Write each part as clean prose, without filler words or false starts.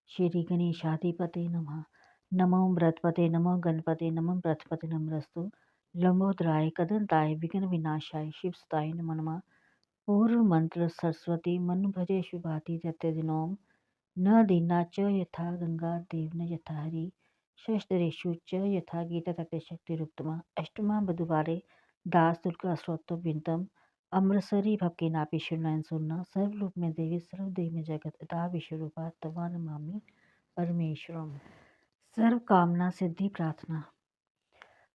श्री गणेशाधिपते नमः। नमो बृहस्पते नमो गणपते नमो बृहस्पति नमस्तु लंबोदराय कदंताय विघ्न विनाशाय शिवसुताय नमो नमः। पूर्व मंत्र सरस्वती मनु भजे शुभाति दिनोम न दीना च यथा गंगा देवना यथा हरि शस्त्रेषु च यथा गीता तटे शक्तिरुक्तमा अष्टमा बधुवारे दास दुर्गा स्रोतो बिंदम अमृतसरी भक्ति नापि शिवनयन सुनना सर्वरूप में देवी सर्वदेव में जगत अता विश्वरूपा तवा नमामि परमेश्वरम। सर्व कामना सिद्धि प्रार्थना।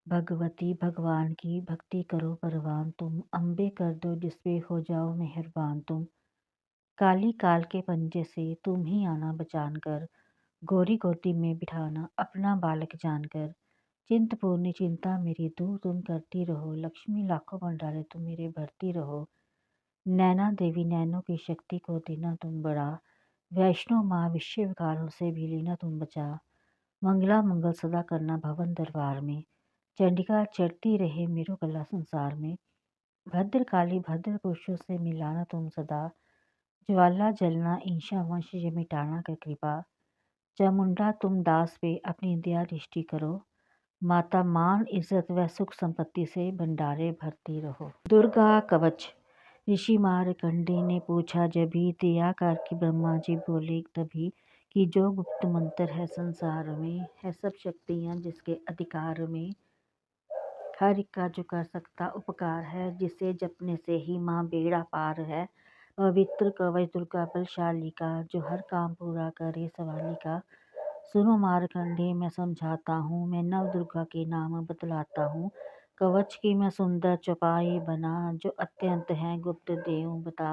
भगवती भगवान की भक्ति करो परवान तुम, अम्बे कर दो जिसपे हो जाओ मेहरबान तुम। काली काल के पंजे से तुम ही आना बचान कर, गोरी गोदी में बिठाना अपना बालक जानकर। चिंतपूर्णी चिंता मेरी दूर तुम करती रहो, लक्ष्मी लाखों भंडारे तुम मेरे भरती रहो। नैना देवी नैनों की शक्ति को देना तुम बड़ा, वैष्णो माँ विश्व विकारों से भी लेना तुम बचा। मंगला मंगल सदा करना भवन दरबार में, चंडिका चढ़ती रहे मेरो गला संसार में। भद्र काली भद्र पुरुषों से मिलाना तुम सदा, ज्वाला जलना ईशा वंश ये मिटाना कर कृपा। चामुंडा तुम दास पे अपनी दया दृष्टि करो, माता मान इज्जत व सुख संपत्ति से भंडारे भरती रहो। दुर्गा कवच। ऋषि मारकंडे ने पूछा जभी, दया कर की ब्रह्मा जी बोले तभी, कि जो गुप्त मंत्र है संसार में, है सब शक्तियाँ जिसके अधिकार में। हर एक का जो कर सकता उपकार है, जिसे जपने से ही माँ बेड़ा पार है। पवित्र कवच दुर्गा बलशाली का, जो हर काम पूरा करे सवाली का। सुनो मारकंडे मैं समझाता हूँ, मैं नव दुर्गा के नाम बतलाता हूँ। कवच की मैं सुंदर चौपाई बना, जो अत्यंत है गुप्त देव बता।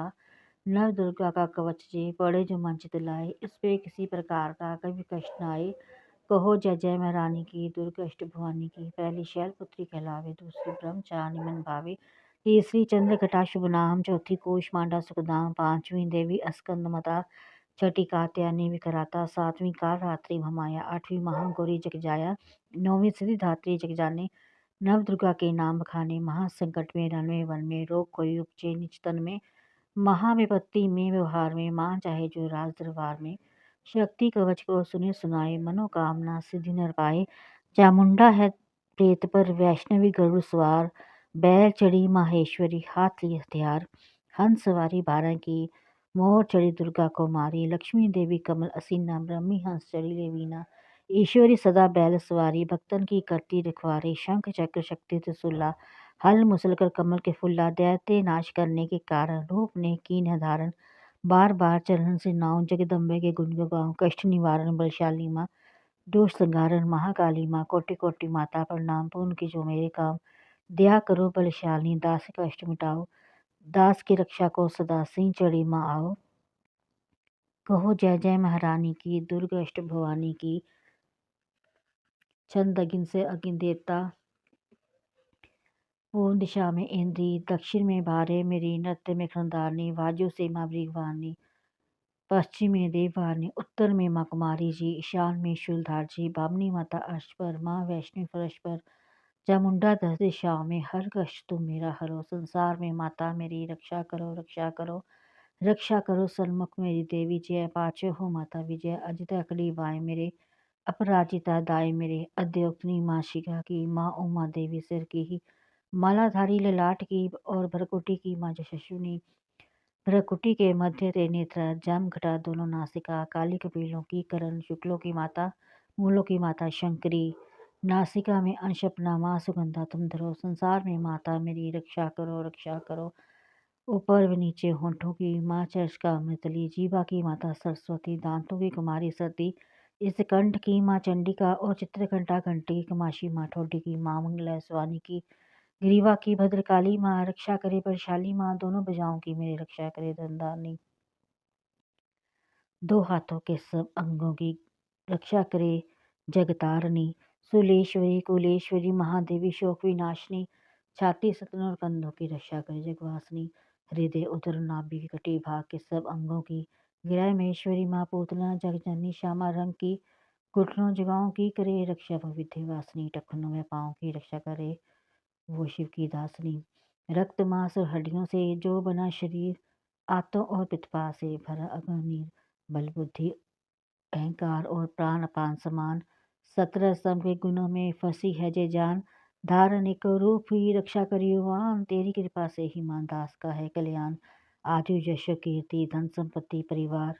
नव दुर्गा का कवच जे पड़े जो मन चित लाए, इस पे किसी प्रकार का कभी कष्ट न आए। कहो जय जय मैं रानी की, दुर्गा अष्ट भवानी की। पहली शैलपुत्री कहलावे, दूसरी ब्रह्मचारिणी मन भावे, तीसरी चंद्रघटा शुभ नाम, चौथी कोष मांडा सुखधाम, पांचवी देवी स्कंद माता, छठी कात्यायनी विकराता, सातवीं काल रात्रि महामाया, आठवीं महागौरी जगजाया, नौवीं सिद्धिदात्री जगजाने। नव दुर्गा के नाम बखाने, महासंकट में रणवे वन में, रोग कोई उपजे निज तन में, महाविपत्ति में व्यवहार में, मां चाहे जो राज दरबार में। शक्ति कवच को सुने सुनाए, मनोकामना सिद्धि नर पाए। चामुंडा है प्रेत पर वैष्णवी गरुड़ सवार, बैल चढ़ी माहेश्वरी हाथ लिए हथियार। हंस सवारी 12 की, मोर चढ़ी दुर्गा को मारी, लक्ष्मी देवी कमल असीना, ब्रह्मी हंस चढ़ी ले वीणा। ईश्वरी सदा बैल सवारी, भक्तन की करती रखवारी, शंख चक्र शक्ति त्रिशूला, हल मुसल कर कमल के फुल्ला, दैत्य नाश करने के कारण रूप ने कीन है धारण। बार बार चरण से नाव, जगदम्बे के गुण गाऊं, कष्ट निवारण बलशाली माँ, दोष संहारण महाकाली माँ, कोटि कोटि माता प्रणाम, पूर्ण की जो मेरे काम। दया करो बलशाली, दास का कष्ट मिटाओ, दास की रक्षा को सदा सिंह चढ़ी माँ आओ। कहो जय जय महारानी की, दुर्गा अष्ट भवानी की। छंद अगिन से अगिन देवता, पूर्व दिशा में इंद्री, दक्षिण में भारे मेरी, नृत्य में खंडारनी, वाजु से माँ वृगवानी, पश्चिम में देववानी, उत्तर में माँ कुमारी जी, ईशान में शूलधार जी, बामनी माता अर्श पर, माँ वैष्णवी फर्श पर। चामुंडा 10 दिशाओं में, हर कष्ट तुम मेरा हरो, संसार में माता मेरी रक्षा करो रक्षा करो। रक्षा करो सन्मुख मेरी देवी, जय पाचो हो माता विजय, अजित अकली वाय मेरे, अपराजिता दाय मेरे। अद्योक्तनी माँ शिखा की, माँ उमा देवी सिर की ही, मालाधारी ललाट की, और भरकुटी की माँ यशस्विनी। भ्रकुटी के मध्य ते नेत्र, जम घटा दोनों नासिका, काली कपिलों की करण, शुक्लों की माता, मूलों की माता शंकरी। नासिका में अंश अपना माँ सुगंधा तुम धरो, संसार में माता मेरी रक्षा करो रक्षा करो। ऊपर व नीचे होंठों की माँ चर्च का अमृतली, जीवा की माता सरस्वती, दांतों की कुमारी सती, इस कंठ की माँ चंडिका, और चित्रकंठा कंठी की कमाशी माँ ठोडी की माँ मंगला स्वानी की। ग्रीवा की भद्रकाली माँ, रक्षा करे बलशाली माँ, दोनों भुजाओं की मेरी रक्षा करे धनधानी। दो हाथों के सब अंगों की रक्षा करे जगतारणी। सुलेश्वरी कुलेश्वरी महादेवी शोक विनाशिनी, छाती सतन और कंधों की रक्षा करे जगवासनी। हृदय उदर नाभि की कटी भाग के सब अंगों की, गिराय महेश्वरी माँ पूतना जगजननी श्यामा रंग की। घुटनों जगाओं की करे रक्षा विद्या वासनी, टखनों में पाँव की रक्षा करे वो शिव की दासनी। रक्त मांस और हड्डियों से जो बना शरीर, आतों और पित्पा से भरा अग्नि, बल बुद्धि अहंकार और प्राण अपान समान। 17 स्तंभ के गुणों में फंसी है जे जान, धारण को रूप ही रक्षा करियो वान, तेरी कृपा से ही मान दास का है कल्याण। आजु यश कीर्ति धन संपत्ति परिवार,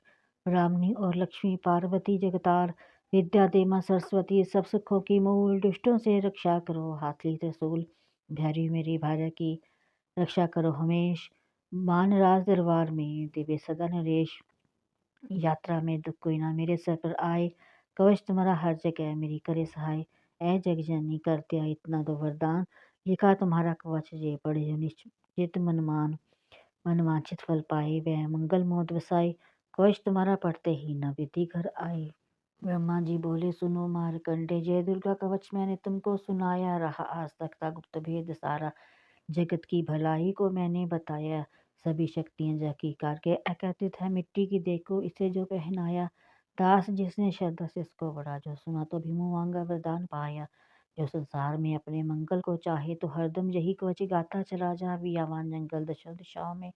ब्राह्मणी और लक्ष्मी पार्वती जगतार, विद्या दे मां सरस्वती सब सुखों की मूल, दुष्टों से रक्षा करो हाथ ली त्रिशूल। भैरी मेरी भार्या की रक्षा करो हमेश, मान राज दरबार में दिव्य सदा नरेश। यात्रा में दुख कोई ना मेरे सर पर आए, कवच तुम्हारा हर जगह मेरी करे सहाय। ऐ जग जननी कर दिया इतना दो वरदान, लिखा तुम्हारा कवच जे पढ़े जो निश्चित मनमान। मनवांछित फल पाए वह मंगल मोद वसाए, कवच तुम्हारा पढ़ते ही न विधि घर आए। ब्रह्मा जी बोले सुनो मारकंडे, जय दुर्गा कवच मैंने तुमको सुनाया, रहा आज तक था गुप्त भेद सारा। जगत की भलाई को मैंने बताया, सभी शक्तियाँ जाकी कारके एकत्रित है मिट्टी की देखो इसे जो पहनाया। दास जिसने श्रद्धा से इसको बड़ा जो सुना तो भी मुँह मांगा वरदान पाया। जो संसार में अपने मंगल को चाहे तो हरदम यही कवच गाता चला जा, वियावान जंगल दशा दिशाओं में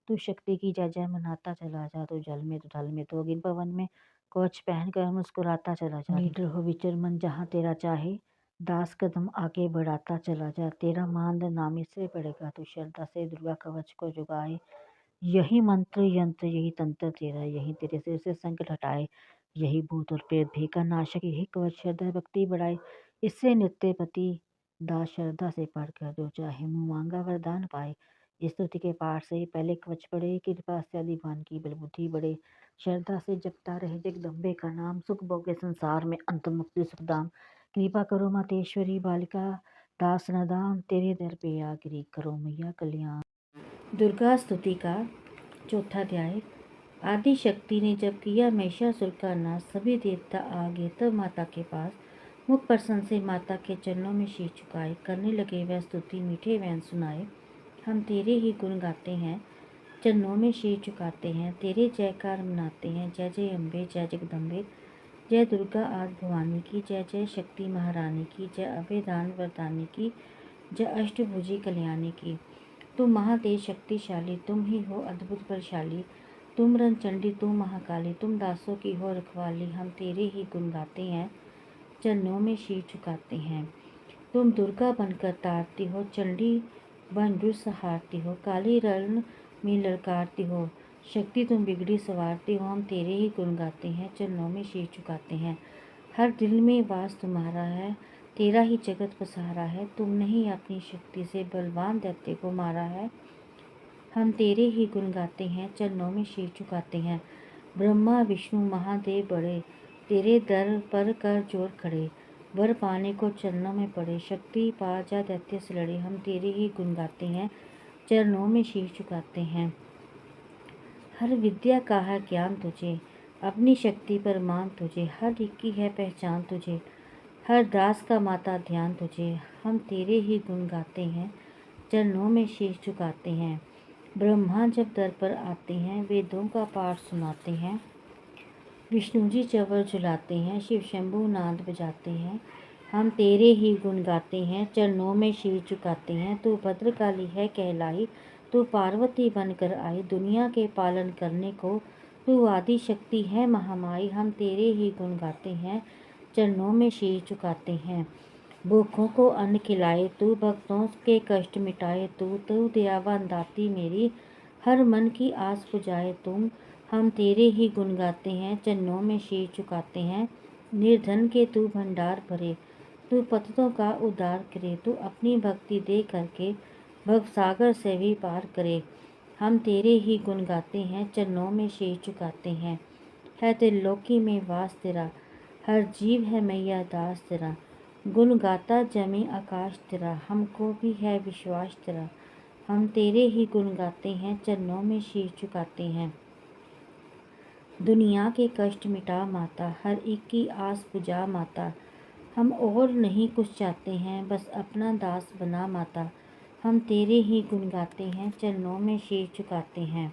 तू शक्ति की जय जय मनाता चला जा। तू जल में तो थल में तो अग्नि पवन में, कवच पहन कर मुस्कुराता चला जा। निडर हो विचर मन जहाँ तेरा चाहे, दास कदम आगे बढ़ाता चला जा। तेरा मान नामी से पड़ेगा, तू श्रद्धा से दुर्गा कवच को जुगाए। यही मंत्र यंत्र यही तंत्र तेरा, यही तेरे सिर से संकट हटाए। यही भूत और प्रेत भय का नाशक, यही कवच श्रद्धा भक्ति बढ़ाए। इससे नित्य पति दास श्रद्धा से पढ़ कर जो चाहे मुँह मांगा वरदान पाए। इस स्तुति के पाठ से पहले कवच पढ़े, कृपा से अधिवान की बल बुद्धि बढ़े। श्रद्धा से जपता रहे जगदम्बे का नाम, सुख भोगे संसार में अंत मुक्ति सुखधाम। कृपा करो मातेश्वरी बालिका, दास नदान तेरे दर पे आगिरी, करो मैया कल्याण। दुर्गा स्तुति का चौथा अध्याय। आदि शक्ति ने जब किया महिषासुर का नाश, सभी देवता आ गए तब माता के पास। मुख प्रसन्न से माता के चरणों में शीश झुकाए, करने लगे वह स्तुति मीठे वैन सुनाए। हम तेरे ही गुण गाते हैं, चरणों में शीश झुकाते हैं, तेरे जयकार मनाते हैं। जय जय अम्बे जय जगदम्बे, जय दुर्गा आदि भवानी की, जय जय शक्ति महारानी की, जय अभयदान वरदानी की, जय अष्टभुजी कल्याणी की। तुम महातेज शक्तिशाली, तुम ही हो अद्भुत बलशाली, तुम रणचंडी तुम महाकाली, तुम दासों की हो रखवाली। हम तेरे ही गुण गाते हैं, चरणों में शीश झुकाते हैं। तुम दुर्गा बनकर तारती हो, चंडी बन दुष्ट सहारती हो, काली रण में ललकारती हो, शक्ति तुम बिगड़ी सवारती हो। हम तेरे ही गुण गाते हैं, चरणों में शीश झुकाते हैं। हर दिल में वास तुम्हारा है, तेरा ही जगत पसारा है। तुमने ही अपनी शक्ति से बलवान दैत्य को मारा है। हम तेरे ही गुण गाते हैं, चरणों में शीश झुकाते हैं। ब्रह्मा विष्णु महादेव बड़े, तेरे दर पर कर जोर खड़े, वर पाने को चरणों में पड़े, शक्ति पा जा दैत्य से लड़े। हम तेरे ही गुण गाते हैं, चरणों में शीश झुकाते हैं। हर विद्या का है ज्ञान तुझे, अपनी शक्ति पर मान तुझे, हर एक की है पहचान तुझे, हर दास का माता ध्यान तुझे। हम तेरे ही गुण गाते हैं, चरणों में शीश झुकाते हैं। ब्रह्मा जब दर पर आते हैं, वेदों का पाठ सुनाते हैं, विष्णु जी चंवर झुलाते हैं, शिव शंभु नाद बजाते हैं। हम तेरे ही गुण गाते हैं, चरणों में शीश झुकाते हैं। तू भद्रकाली है कहलाई, तू पार्वती बनकर आई, दुनिया के पालन करने को तू आदि शक्ति है महामाई। हम तेरे ही गुण गाते हैं, चरणों में शीश झुकाते हैं। भूखों को अन्न खिलाए तू, भक्तों के कष्ट मिटाए तू दयावान दाती मेरी, हर मन की आस बुझाए तुम। हम तेरे ही गुण गाते हैं, चरणों में शीश झुकाते हैं। निर्धन के तू भंडार भरे, तू पतितों का उद्धार करे, तू अपनी भक्ति दे करके भवसागर से भी पार करे। हम तेरे ही गुण गाते हैं, चरणों में शीश झुकाते हैं। है त्रिलोकी में वास तेरा, हर जीव है मैया दास तेरा, गुण गाता जमी आकाश तेरा, हमको भी है विश्वास तेरा। हम तेरे ही गुण गाते हैं, चरणों में शीश झुकाते हैं। दुनिया के कष्ट मिटा माता, हर एक की आस बुझा माता, हम और नहीं कुछ चाहते हैं, बस अपना दास बना माता। हम तेरे ही गुण गाते हैं, चरणों में शीश झुकाते हैं।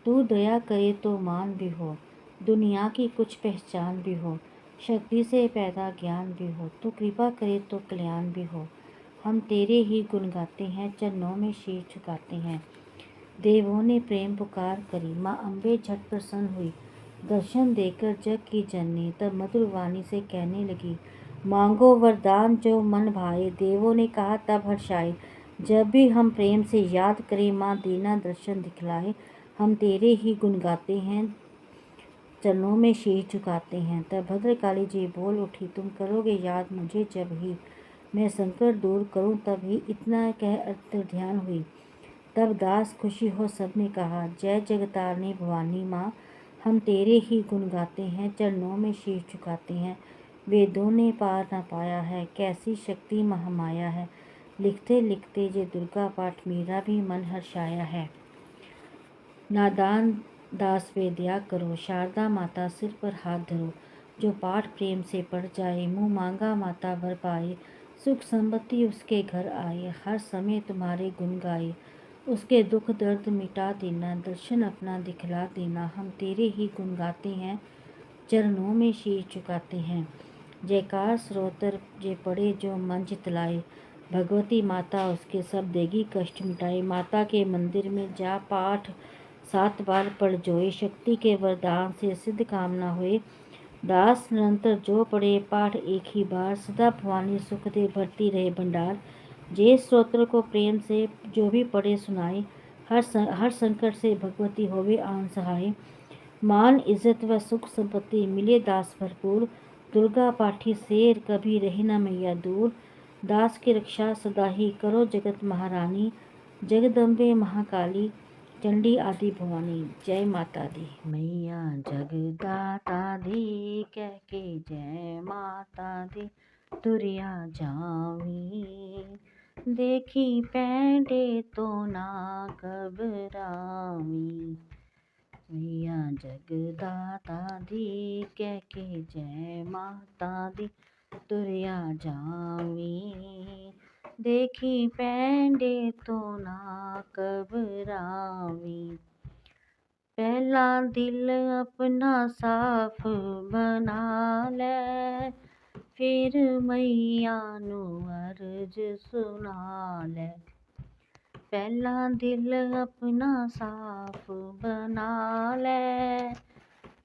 तू दया करे तो मान भी हो, दुनिया की कुछ पहचान भी हो, शक्ति से पैदा ज्ञान भी हो, तू कृपा करे तो कल्याण भी हो। हम तेरे ही गुण गाते हैं, चरणों में शीश झुकाते हैं। देवों ने प्रेम पुकार करी, माँ अम्बे झट प्रसन्न हुई, दर्शन देकर जग की जननी तब मधुर वाणी से कहने लगी, मांगो वरदान जो मन भाए। देवों ने कहा तब हर्षाए, जब भी हम प्रेम से याद करें माँ दीना दर्शन दिखलाए। हम तेरे ही गुण गाते हैं, चरणों में शीश झुकाते हैं। तब भद्रकाली जी बोल उठी, तुम करोगे याद मुझे जब ही मैं संकट दूर करूं, तब ही इतना कह अंतर्ध्यान हुई। तब दास खुशी हो सबने कहा, जय जगतारिणी भवानी माँ, हम तेरे ही गुण गाते हैं, चरणों में शीश झुकाते हैं। वेदों ने पार न पाया है, कैसी शक्ति महामाया है। लिखते लिखते ये दुर्गा पाठ मेरा भी मन हर्षाया है। नादान दास वेद्या करो, शारदा माता सिर पर हाथ धरो। जो पाठ प्रेम से पढ़ जाए, मुँह मांगा माता भर पाए। सुख संपत्ति उसके घर आए, हर समय तुम्हारे गुण गाए। उसके दुख दर्द मिटा देना, दर्शन अपना दिखला देना। हम तेरे ही गुण गाते हैं, चरणों में शीश झुकाते हैं। जयकार स्रोतर जे पड़े जो मन चितलाए, भगवती माता उसके सब देगी कष्ट मिटाए। माता के मंदिर में जा पाठ 7 बार पढ़ जोए, शक्ति के वरदान से सिद्ध कामना हुए। दास निरंतर जो पढ़े पाठ एक ही बार, सदा भवानी सुख दे भरती रहे भंडार। जे स्तोत्र को प्रेम से जो भी पढ़े सुनाए, हर संकट से भगवती होवे आन सहाय। मान इज्जत व सुख संपत्ति मिले दास भरपूर, दुर्गा पाठी शेर कभी रही न मैया दूर। दास की रक्षा सदा ही करो जगत महारानी, जगदम्बे महाकाली, चंडी आदि भवानी। जय माता दी। मैया जगदाता दी कह के जय माता दी तुरिया जावी। देखी पैंडे तो ना घबरावी। मैया जगदाता दी कह के जय माता दी तुरिया जावी। देखी पैंडे तो ना घबरावी। पहला दिल अपना साफ बना ले, फिर मैया नू अर्ज सुना ले। पहला दिल अपना साफ बना ले,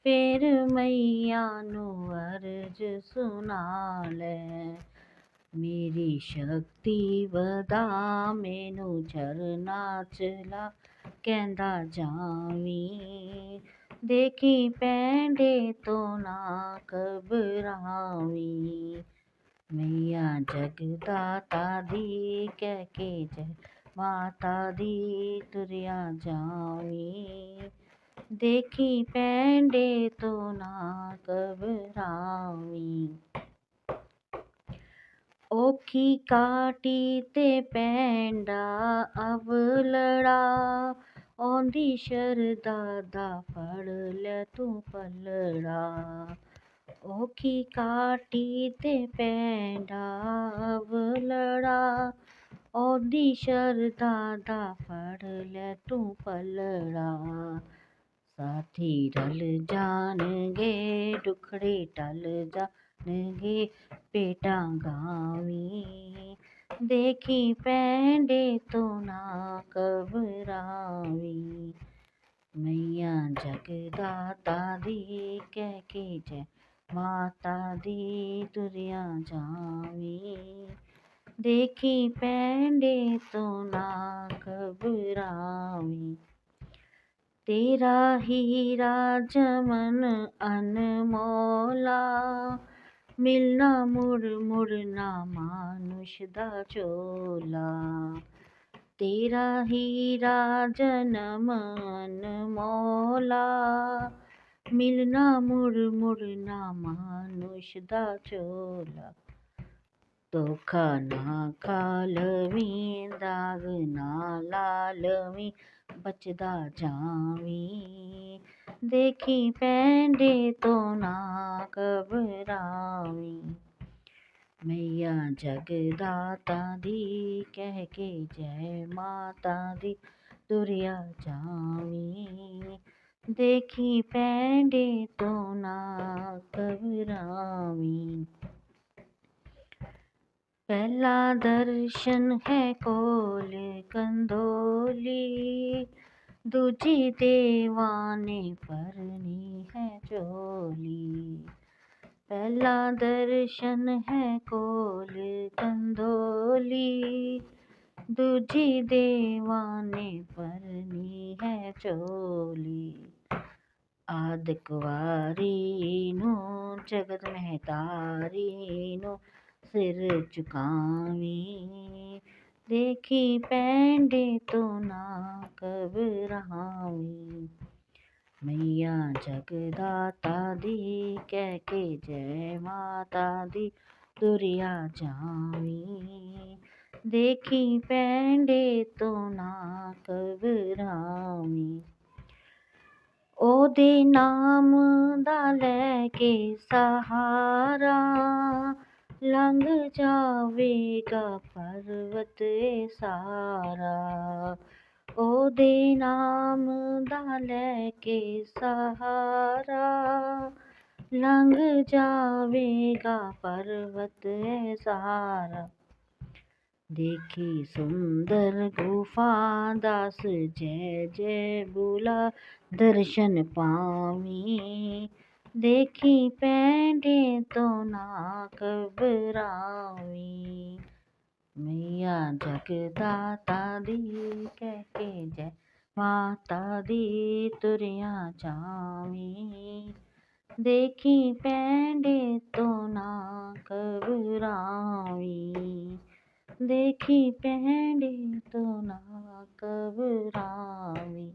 फिर मैया नू अर्ज सुना ले। मेरी शक्ति वधा मैनू झरना चला कहंदा जावी। देखी पैंडे तो ना घबरावी। मैया जगदाता दी कह के जय माता दी तुरिया जावी। देखी पैंडे तो ना घबरावी। औखी काटी ते पैंडा अवलड़ा, औंदी शरदा दा फड़ ले तू पलड़ा। औखी काटी ते पैंडा अवलड़ा, औंदी शरदा दा फड़ ले तू पलड़ा। साथी रल जाणगे दुखड़े टल जाणगे पेटा गावी। देखी पैंडे तो ना घबरावी। मैया जगदाता दी कह के जय माता दी तुरिया जावी। देखी पैंडे तो ना घबरावी। तेरा हीरा जमन अनमोला, मिलना मुड़ मुड़ ना मानुष दा झोला। तेरा हीरा जन्म अनमोला, मिलना मुड़ मुड़ ना मानुष दा झोला। धोखा ना खा लवीं, दाग ना ला लवीं, बचदा जावी। देखी पैंडे तो ना घबरावी। मैया जगदाता दी कह के जय माता दी तुरिया जावी। देखी पैंडे तो ना घबरावी। पहला दर्शन है कोल कंदोली, दूजी देवाने परनी है चोली। पहला दर्शन है कोल कंदोली, दूजी देवाने परनी है चोली। आद कुवारी नू जगत महतारी नू सिर झुकावी, देखी पैंडे तो ना घबरावी। मैया जगदाता दी कह के जय माता दी तुरिया जावी, देखी पैंडे तो ना घबरावी। ओदे नाम दा लैके सहारा, लंघ जावेगा पर्वत सारा। ओदे नाम दा लैके सहारा, लंघ जावेगा पर्वत सारा। देखी सुंदर गुफा दास जय जय बोला दर्शन पावी, देखी पैंडे तो ना घबरावी। मैया जगदाता दी कह के जय माता दी तुरिया जावी, देखी पैंडे तो ना घबरावी, देखी पैंडे तो ना घबरावी।